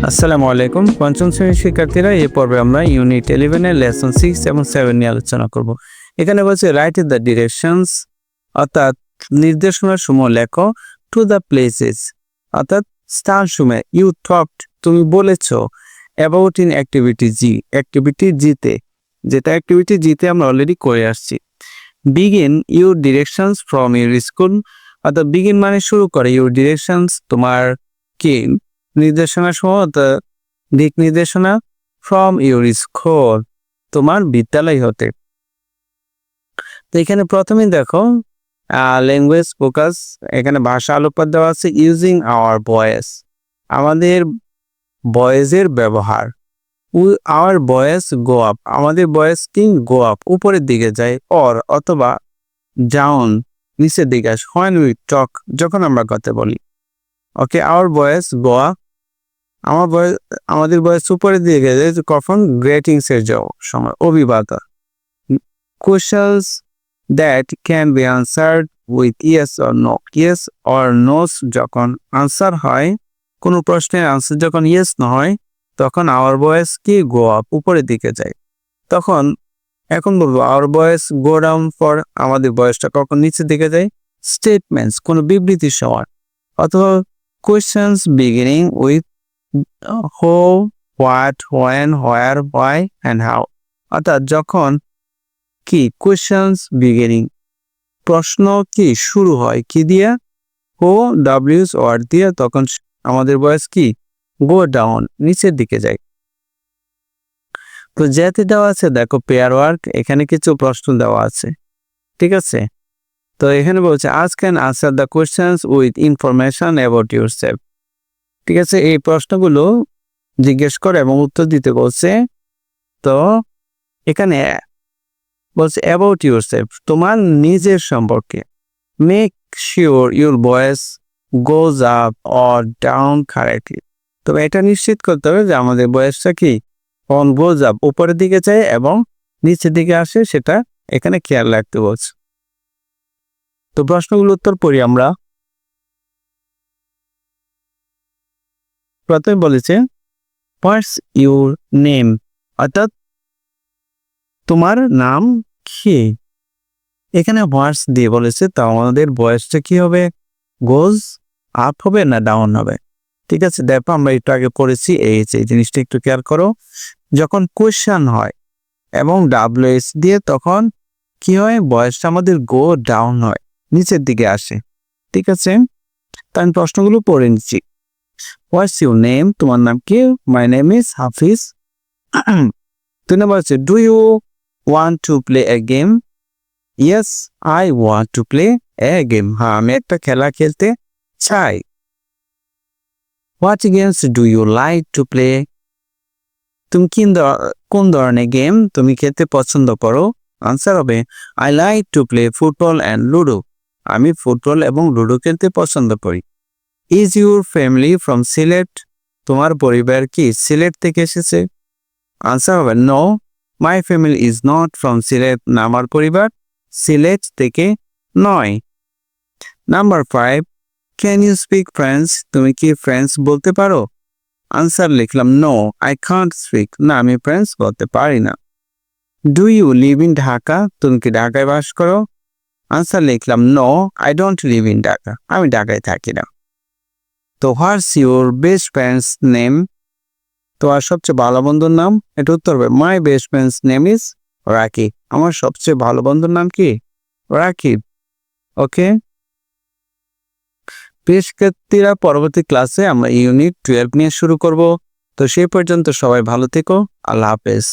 আসসালামু আলাইকুম। পঞ্চম শ্রেণীর শিক্ষার্থীরা, এই পর্বে আমরা ইউনিট 11 এর লেসন 6 এবং 7 নিয়ে আলোচনা করব। এখানে বলছে রাইট দ্য ডিরেকশনস, অর্থাৎ নির্দেশনার সমূহ লেখো, টু দ্য প্লেসেস, অর্থাৎ স্থানসমূহে, ইউ টকড, তুমি বলেছ, about in activity G, activity জিতে, যেটা অ্যাক্টিভিটি জিতে আমরা অলরেডি করে আসছি। Begin your directions from your school, অর্থাৎ বিগিন মানে শুরু করে, ইউর ডিরেকশনস তোমার কি নির্দেশনা সমূহ, দিক নির্দেশনা, ফ্রম ইউর স্কুল তোমার বিদ্যালয় হতে। তো এখানে প্রথমে দেখো ল্যাঙ্গুয়েজ ফোকাস, এখানে ভাষা আলোকপাত দেওয়া আছে। ইউজিং আওয়ার ভয়েস, আমাদের ভয়েসের ব্যবহার। আওয়ার ভয়েস গো আপ, আমাদের ভয়েস কি গো আপ, উপরের দিকে যায়, অর অথবা ডাউন নিচের দিকে আসে। হোয়েন উই টক, যখন আমরা কথা বলি। Okay, our voice go up, আমাদের ভয়েস উপরের দিকে যায় কখন? গ্রেটিংস এর সময়, অভিবাদন। Questions that can be answered with yes or no, yes or noes যখন আনসার হয়, কোনো প্রশ্নের আনসার যখন ইয়েস না হয়, তখন আওয়ার ভয়েস কি গো আপ, উপরের দিকে যায়। তখন এখন বলবো hour voice go down for, আমাদের ভয়েসটা কখন নিচের দিকে যায়? স্টেটমেন্টস, কোনো বিবৃতির সময়, অথবা questions beginning with who, what, when, where, why and how, অর্থাৎ যখন কি কোয়েশ্চেনস বিগিনিং, প্রশ্ন কি শুরু হয় কি দিয়ে? হু, ডাব্লিউস, ওয়ার্ড দিয়ে, তখন আমাদের ভয়েস কি গো ডাউন, নিচের দিকে যায়। তো যেতে দেওয়া আছে, দেখো পেয়ার ওয়ার্ক, এখানে কিছু প্রশ্ন দেওয়া আছে, ঠিক আছে। তো এখানে বলছে ask and answer the questions with information about yourself, ঠিক আছে। এই প্রশ্নগুলো জিজ্ঞেস করে এবং উত্তর দিতে বলছে। তো এখানে বলছে অ্যাবাউট ইউরসেলফ, তোমার নিজের সম্পর্কে। Make sure your voice goes up or down correctly, তবে এটা নিশ্চিত করতে হবে যে আমাদের ভয়েসটা কি অন গোজ আপ, উপরের দিকে যায় এবং নিচের দিকে আসে, সেটা এখানে খেয়াল রাখতে বলছে। তো প্রশ্নগুলো উত্তর পড়ি আমরা। প্রথমে বলেছে হোয়াটস ইউর নেম, অর্থাৎ তোমার নাম কি। এখানে হোয়াটস দিয়ে বলেছে, তো আমাদের ভয়েসটা কি হবে? গোজ আপ হবে না ডাউন হবে? ঠিক আছে, দেখো আমরা একটু আগে পড়েছি, এই জিনিসটা একটু কেয়ার করো। যখন কোয়েশ্চেন হয় এবং ডাব্লিউএস দিয়ে, তখন কি হয়? ভয়েসটা আমাদের গো ডাউন হয়, নিচের দিকে আসে, ঠিক আছে। তো আমি প্রশ্নগুলো পড়ে নিচ্ছি। হোয়াটস ইউর নেম, তোমার নাম কি? মাই নেম ইজ হাফিজ। 2 নম্বর হচ্ছে do you want to play a game? Yes I want to play a game, হ্যাঁ আমি একটা খেলা খেলতে চাই। What games do you like to play? তুমি কোন ধরনের গেম তুমি খেলতে পছন্দ করো? আনসার হবে I like to play football and ludo, আমি ফুটবল এবং লুডো খেলতে পছন্দ করি। Is your family from Sylhet, তোমার পরিবার কি সিলেট থেকে এসেছে? আনসার হবে no my family is not from Sylhet, না আমার পরিবার সিলেট থেকে নয়। Number 5, can you speak French, তুমি কি ফ্রেঞ্চ বলতে পারো? আনসার লিখলাম নো আই কান্ট স্পিক, না আমি ফ্রেঞ্চ বলতে পারি না। Do you live in Dhaka, তুমি কি ঢাকায় বাস করো? আনসার লিখলাম no I don't live in Dhaka, আমি ঢাকায় থাকি না। তো what's your best friend's name, তোমার সবচেয়ে ভালো বন্ধুর নাম? এটা উত্তর হবে my best friend's name is Rakib, আমার সবচেয়ে ভালো বন্ধুর নাম কি? রাকিব। ওকে, প্রিয় শিক্ষার্থীরা, পরবর্তী ক্লাসে আমরা ইউনিট 12 নিয়ে শুরু করব। তো সেই পর্যন্ত সবাই ভালো থেকো, আল্লাহ হাফেজ।